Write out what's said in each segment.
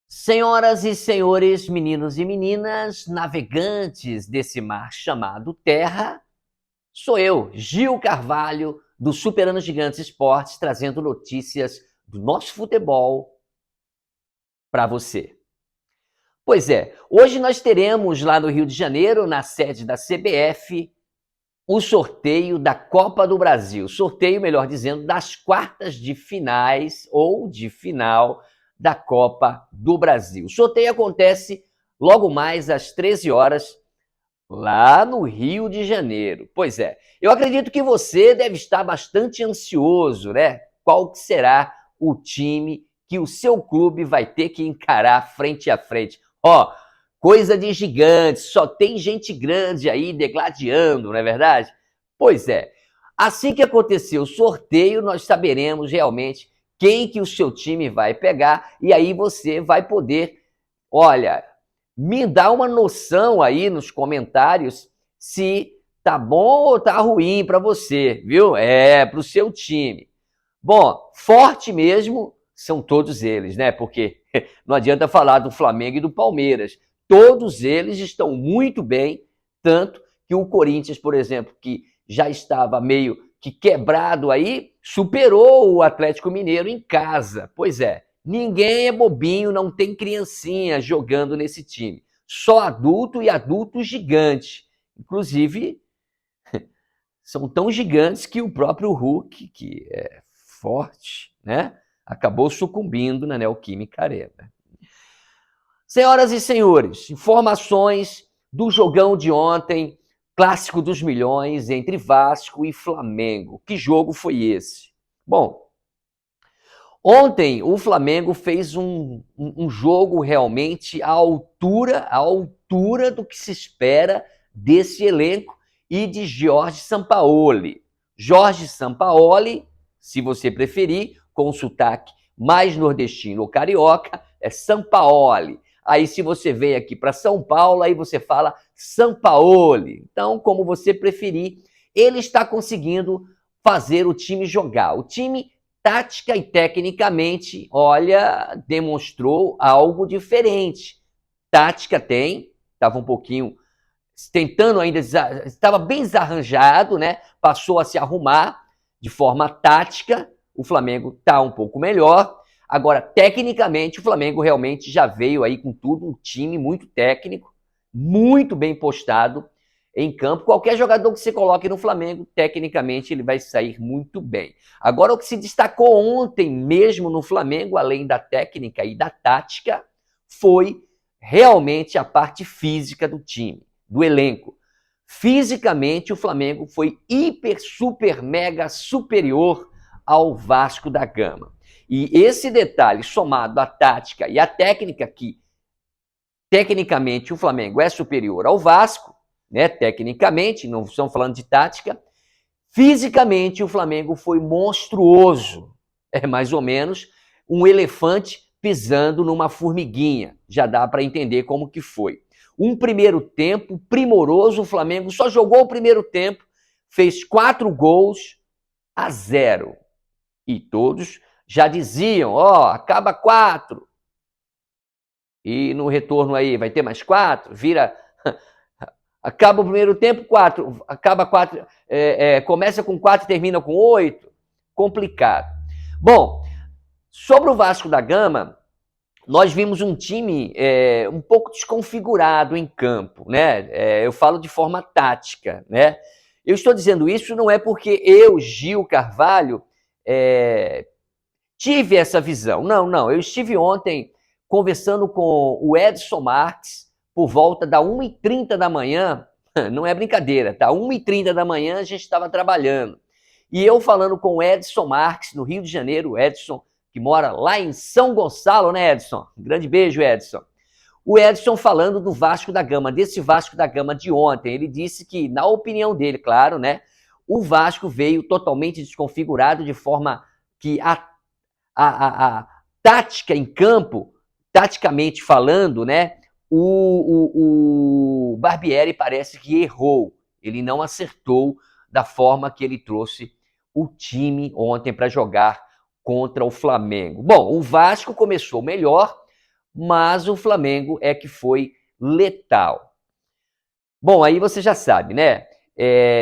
Senhoras e senhores, meninos e meninas, navegantes desse mar chamado Terra, sou eu, Gil Carvalho, do Superando Gigantes Esportes, trazendo notícias do nosso futebol para você. Pois é, hoje nós teremos lá no Rio de Janeiro, na sede da CBF, o sorteio da Copa do Brasil. Sorteio, melhor dizendo, das quartas de finais ou de final da Copa do Brasil. O sorteio acontece logo mais às 13 horas, lá no Rio de Janeiro. Pois é, eu acredito que você deve estar bastante ansioso, né? Qual que será o time que o seu clube vai ter que encarar frente a frente? Ó, coisa de gigante, só tem gente grande aí degladiando, não é verdade? Pois é, assim que acontecer o sorteio, nós saberemos realmente quem que o seu time vai pegar e aí você vai poder, olha, me dá uma noção aí nos comentários se tá bom ou tá ruim para você, viu? Para o seu time. Bom, forte mesmo são todos eles, né? Porque não adianta falar do Flamengo e do Palmeiras. Todos eles estão muito bem, tanto que o Corinthians, por exemplo, que já estava meio que quebrado aí, superou o Atlético Mineiro em casa. Pois é, ninguém é bobinho, não tem criancinha jogando nesse time. Só adulto e adulto gigante. Inclusive, são tão gigantes que o próprio Hulk, que é forte, né, acabou sucumbindo na Neoquímica Arena. Senhoras e senhores, informações do jogão de ontem, clássico dos milhões entre Vasco e Flamengo. Que jogo foi esse? Bom, ontem o Flamengo fez um jogo realmente à altura do que se espera desse elenco e de Jorge Sampaoli. Jorge Sampaoli, se você preferir, com sotaque mais nordestino ou carioca, é Sampaoli. Aí se você vem aqui para São Paulo, aí você fala Sampaoli. Então, como você preferir, ele está conseguindo fazer o time jogar. O time, tática e tecnicamente, olha, demonstrou algo diferente. Tática tem, estava um pouquinho tentando ainda, estava bem desarranjado, né? Passou a se arrumar de forma tática. O Flamengo está um pouco melhor. Agora, tecnicamente, o Flamengo realmente já veio aí com tudo, um time muito técnico, muito bem postado em campo. Qualquer jogador que você coloque no Flamengo, tecnicamente, ele vai sair muito bem. Agora, o que se destacou ontem mesmo no Flamengo, além da técnica e da tática, foi realmente a parte física do time, do elenco. Fisicamente, o Flamengo foi hiper, super, mega superior ao Vasco da Gama. E esse detalhe, somado à tática e à técnica, que tecnicamente o Flamengo é superior ao Vasco, né? Tecnicamente, não estamos falando de tática, fisicamente o Flamengo foi monstruoso. É mais ou menos um elefante pisando numa formiguinha. Já dá para entender como que foi. Um primeiro tempo primoroso, o Flamengo só jogou o primeiro tempo, fez 4-0. E todos já diziam, ó, acaba 4. E no retorno aí vai ter mais 4, vira... Acaba o primeiro tempo, 4. Acaba 4, começa com 4 e termina com 8. Complicado. Bom, sobre o Vasco da Gama, nós vimos um time um pouco desconfigurado em campo, né? Eu falo de forma tática, né? Eu estou dizendo isso não é porque eu, Gil Carvalho, tive essa visão. Não. Eu estive ontem conversando com o Edson Marques por volta da 1h30 da manhã. Não é brincadeira, tá? 1h30 da manhã a gente estava trabalhando. E eu falando com o Edson Marques, no Rio de Janeiro, o Edson, que mora lá em São Gonçalo, né, Edson? Um grande beijo, Edson. O Edson falando do Vasco da Gama, desse Vasco da Gama de ontem. Ele disse que, na opinião dele, claro, né, o Vasco veio totalmente desconfigurado de forma que a tática em campo, taticamente falando, né, o Barbieri parece que errou. Ele não acertou da forma que ele trouxe o time ontem para jogar contra o Flamengo. Bom, o Vasco começou melhor, mas o Flamengo é que foi letal. Bom, aí você já sabe, né?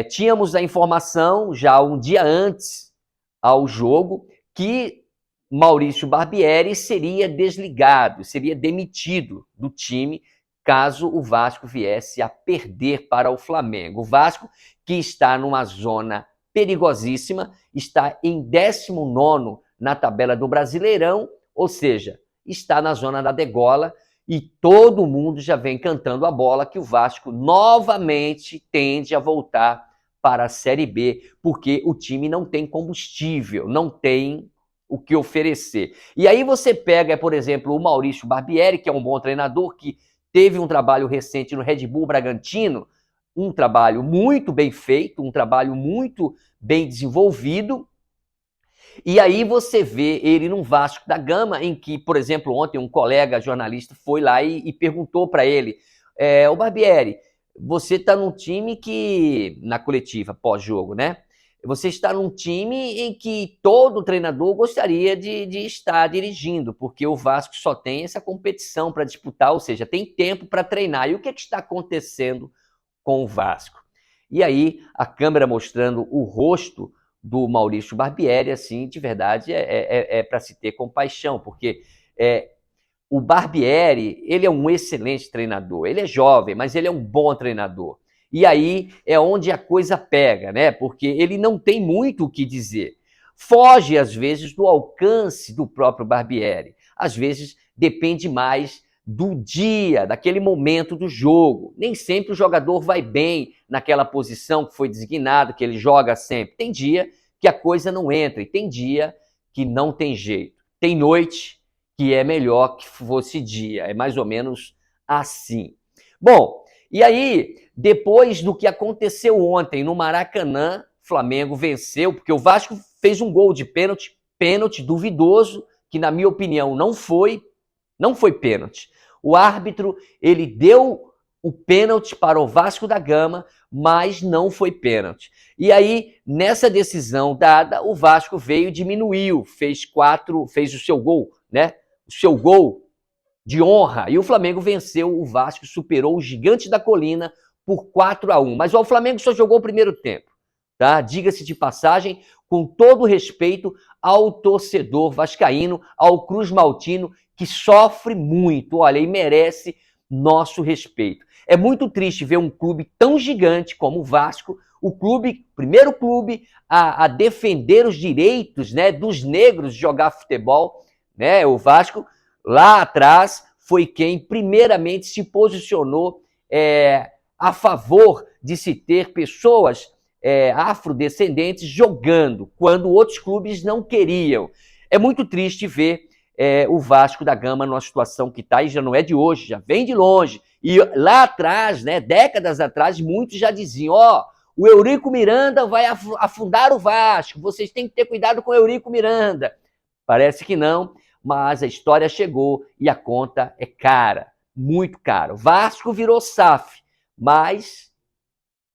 Tínhamos a informação já um dia antes ao jogo que Maurício Barbieri seria desligado, seria demitido do time caso o Vasco viesse a perder para o Flamengo. O Vasco, que está numa zona perigosíssima, está em 19º na tabela do Brasileirão, ou seja, está na zona da degola, e todo mundo já vem cantando a bola que o Vasco novamente tende a voltar para a Série B, porque o time não tem combustível, não tem o que oferecer. E aí você pega, por exemplo, o Maurício Barbieri, que é um bom treinador, que teve um trabalho recente no Red Bull Bragantino, um trabalho muito bem feito, um trabalho muito bem desenvolvido. E aí você vê ele num Vasco da Gama, em que, por exemplo, ontem um colega jornalista foi lá e perguntou para ele, ô Barbieri, você está num time que, na coletiva, pós-jogo, né? Você está num time em que todo treinador gostaria de estar dirigindo, porque o Vasco só tem essa competição para disputar, ou seja, tem tempo para treinar. E o que está acontecendo com o Vasco? E aí, a câmera mostrando o rosto do Maurício Barbieri, assim, de verdade, é para se ter compaixão, porque o Barbieri, ele é um excelente treinador, ele é jovem, mas ele é um bom treinador. E aí é onde a coisa pega, né? Porque ele não tem muito o que dizer. Foge, às vezes, do alcance do próprio Barbieri. Às vezes, depende mais do dia, daquele momento do jogo. Nem sempre o jogador vai bem naquela posição que foi designada, que ele joga sempre. Tem dia que a coisa não entra e tem dia que não tem jeito. Tem noite que é melhor que fosse dia. É mais ou menos assim. Bom, e aí, depois do que aconteceu ontem no Maracanã, Flamengo venceu, porque o Vasco fez um gol de pênalti duvidoso, que na minha opinião não foi pênalti. O árbitro, ele deu o pênalti para o Vasco da Gama, mas não foi pênalti. E aí, nessa decisão dada, o Vasco veio e diminuiu, fez o seu gol, né? O seu gol de honra. E o Flamengo venceu o Vasco, superou o Gigante da Colina por 4-1. Mas o Flamengo só jogou o primeiro tempo, tá? Diga-se de passagem, com todo respeito ao torcedor vascaíno, ao Cruz Maltino, que sofre muito, olha, e merece nosso respeito. É muito triste ver um clube tão gigante como o Vasco, primeiro clube a defender os direitos, né, dos negros de jogar futebol, né? O Vasco, lá atrás, foi quem primeiramente se posicionou a favor de se ter pessoas afrodescendentes jogando, quando outros clubes não queriam. É muito triste ver o Vasco da Gama numa situação que está, e já não é de hoje, já vem de longe. E lá atrás, né, décadas atrás, muitos já diziam, o Eurico Miranda vai afundar o Vasco, vocês têm que ter cuidado com o Eurico Miranda. Parece que não, mas a história chegou e a conta é cara, muito cara. O Vasco virou SAF, mas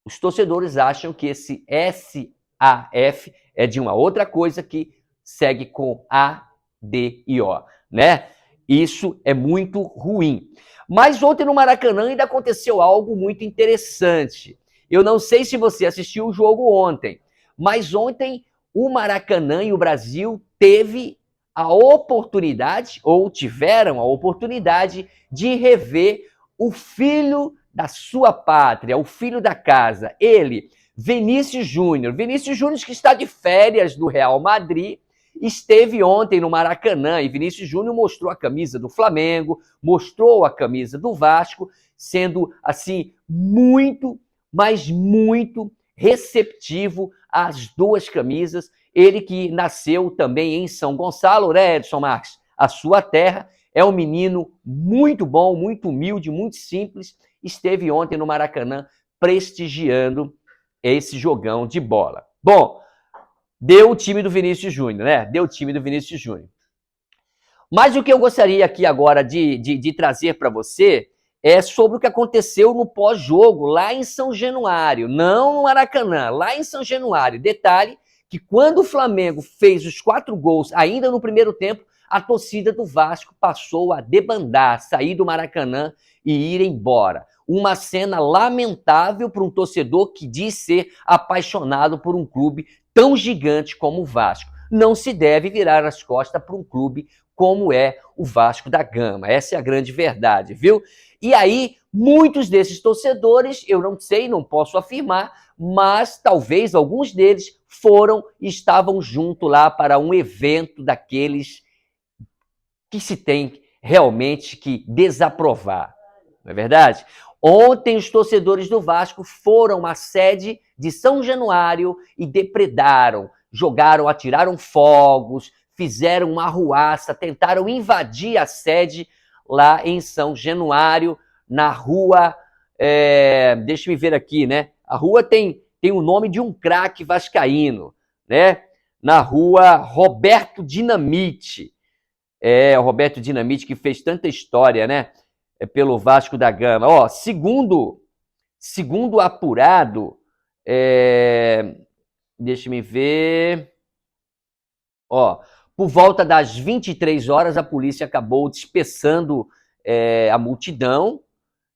os torcedores acham que esse SAF é de uma outra coisa que segue com A, D e O, né? Isso é muito ruim. Mas ontem no Maracanã ainda aconteceu algo muito interessante. Eu não sei se você assistiu o jogo ontem, mas ontem o Maracanã e o Brasil teve a oportunidade, ou tiveram a oportunidade, de rever o filho da sua pátria, o filho da casa, ele, Vinícius Júnior. Vinícius Júnior, que está de férias do Real Madrid, esteve ontem no Maracanã e Vinícius Júnior mostrou a camisa do Flamengo, mostrou a camisa do Vasco, sendo, assim, muito, mas muito receptivo às duas camisas. Ele que nasceu também em São Gonçalo, né, Edson Marques? A sua terra. É um menino muito bom, muito humilde, muito simples. Esteve ontem no Maracanã prestigiando esse jogão de bola. Bom, deu o time do Vinícius Júnior, né? Deu o time do Vinícius Júnior. Mas o que eu gostaria aqui agora de trazer para você é sobre o que aconteceu no pós-jogo lá em São Januário. Não no Maracanã, lá em São Januário. Detalhe que quando o Flamengo fez os 4 gols ainda no primeiro tempo, a torcida do Vasco passou a debandar, sair do Maracanã e ir embora. Uma cena lamentável para um torcedor que diz ser apaixonado por um clube tão gigante como o Vasco. Não se deve virar as costas para um clube como é o Vasco da Gama. Essa é a grande verdade, viu? E aí, muitos desses torcedores, eu não sei, não posso afirmar, mas talvez alguns deles estavam junto lá para um evento daqueles que se tem realmente que desaprovar, não é verdade? Ontem os torcedores do Vasco foram à sede de São Januário e depredaram, jogaram, atiraram fogos, fizeram uma arruaça, tentaram invadir a sede lá em São Januário, na rua, deixa eu ver aqui, né? A rua tem o nome de um craque vascaíno, né? Na rua Roberto Dinamite. O Roberto Dinamite que fez tanta história, né? Pelo Vasco da Gama. Ó, segundo apurado, deixa eu ver. Ó, por volta das 23 horas, a polícia acabou dispersando a multidão,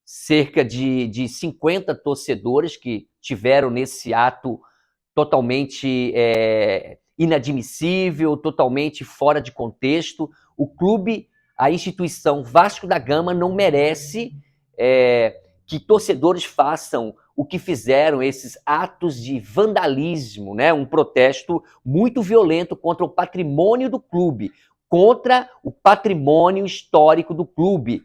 cerca de 50 torcedores que tiveram nesse ato totalmente inadmissível, totalmente fora de contexto. O clube, a instituição Vasco da Gama não merece que torcedores façam o que fizeram, esses atos de vandalismo, né? Um protesto muito violento contra o patrimônio do clube, contra o patrimônio histórico do clube.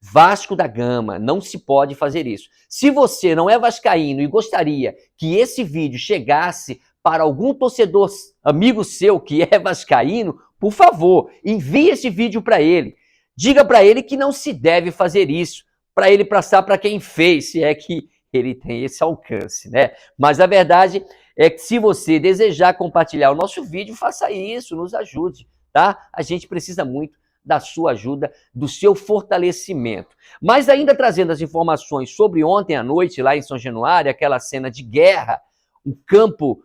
Vasco da Gama, não se pode fazer isso. Se você não é vascaíno e gostaria que esse vídeo chegasse para algum torcedor amigo seu que é vascaíno, por favor, envie esse vídeo para ele. Diga para ele que não se deve fazer isso, para ele passar para quem fez, se é que ele tem esse alcance, né? Mas a verdade é que se você desejar compartilhar o nosso vídeo, faça isso, nos ajude, tá? A gente precisa muito da sua ajuda, do seu fortalecimento. Mas ainda trazendo as informações sobre ontem à noite, lá em São Januário, aquela cena de guerra, um campo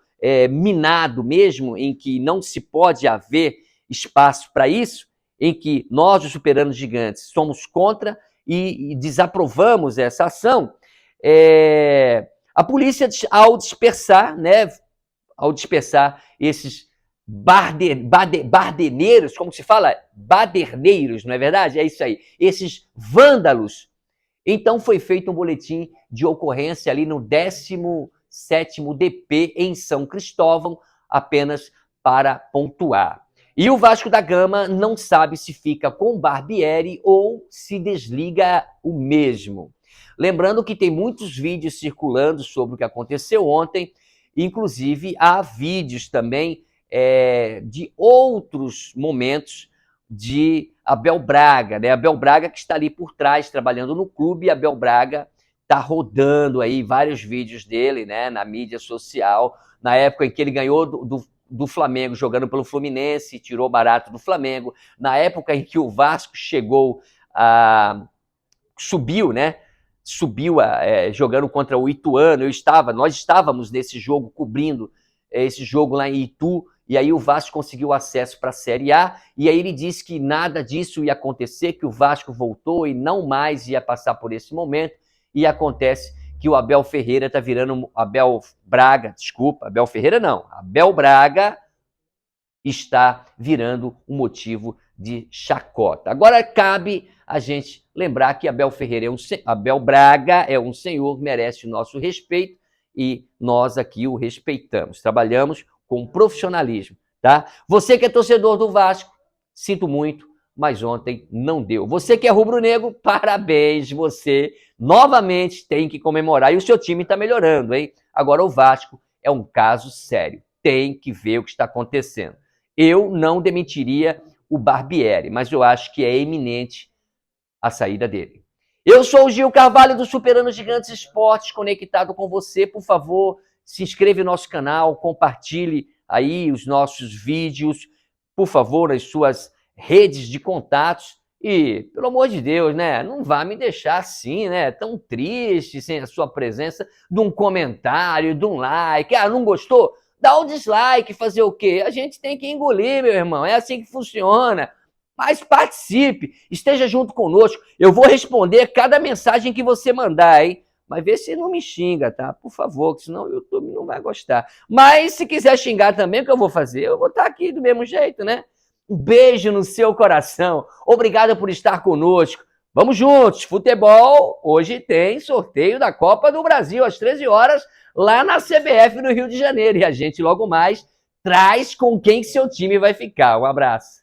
minado mesmo, em que não se pode haver espaço para isso, em que nós, os Superanos Gigantes, somos contra e desaprovamos essa ação, a polícia, ao dispersar esses bardeneiros, como se fala? Baderneiros, não é verdade? É isso aí. Esses vândalos. Então foi feito um boletim de ocorrência ali no 17º DP em São Cristóvão, apenas para pontuar. E o Vasco da Gama não sabe se fica com o Barbieri ou se desliga o mesmo. Lembrando que tem muitos vídeos circulando sobre o que aconteceu ontem, inclusive há vídeos também de outros momentos de Abel Braga, né? Abel Braga que está ali por trás, trabalhando no clube, e Abel Braga está rodando aí vários vídeos dele, né, na mídia social, na época em que ele ganhou do Flamengo, jogando pelo Fluminense, tirou barato do Flamengo, na época em que o Vasco subiu, né? Jogando contra o Ituano, nós estávamos nesse jogo, cobrindo esse jogo lá em Itu, e aí o Vasco conseguiu acesso para a Série A, e aí ele disse que nada disso ia acontecer, que o Vasco voltou e não mais ia passar por esse momento, e acontece que o Abel Ferreira está virando... Abel Braga está virando um motivo de chacota. Agora cabe a gente lembrar que Abel Braga é um senhor, merece o nosso respeito, e nós aqui o respeitamos. Trabalhamos com profissionalismo, tá? Você que é torcedor do Vasco, sinto muito, mas ontem não deu. Você que é rubro-negro, parabéns, você novamente tem que comemorar, e o seu time está melhorando, hein? Agora o Vasco é um caso sério, tem que ver o que está acontecendo. Eu não demitiria o Barbieri, mas eu acho que é iminente a saída dele. Eu sou o Gil Carvalho do Superando Gigantes Esportes, conectado com você. Por favor, se inscreva no nosso canal, compartilhe aí os nossos vídeos, por favor, nas suas redes de contatos. E, pelo amor de Deus, né, não vá me deixar assim, né, tão triste, sem a sua presença, de um comentário, de um like. Ah, não gostou? Dá um dislike, fazer o quê? A gente tem que engolir, meu irmão, é assim que funciona. Mas participe, esteja junto conosco. Eu vou responder cada mensagem que você mandar, hein? Mas vê se não me xinga, tá? Por favor, que senão o YouTube não vai gostar. Mas se quiser xingar também, o que eu vou fazer? Eu vou estar aqui do mesmo jeito, né? Um beijo no seu coração. Obrigado por estar conosco. Vamos juntos. Futebol, hoje tem sorteio da Copa do Brasil às 13 horas, lá na CBF no Rio de Janeiro. E a gente logo mais traz com quem seu time vai ficar. Um abraço.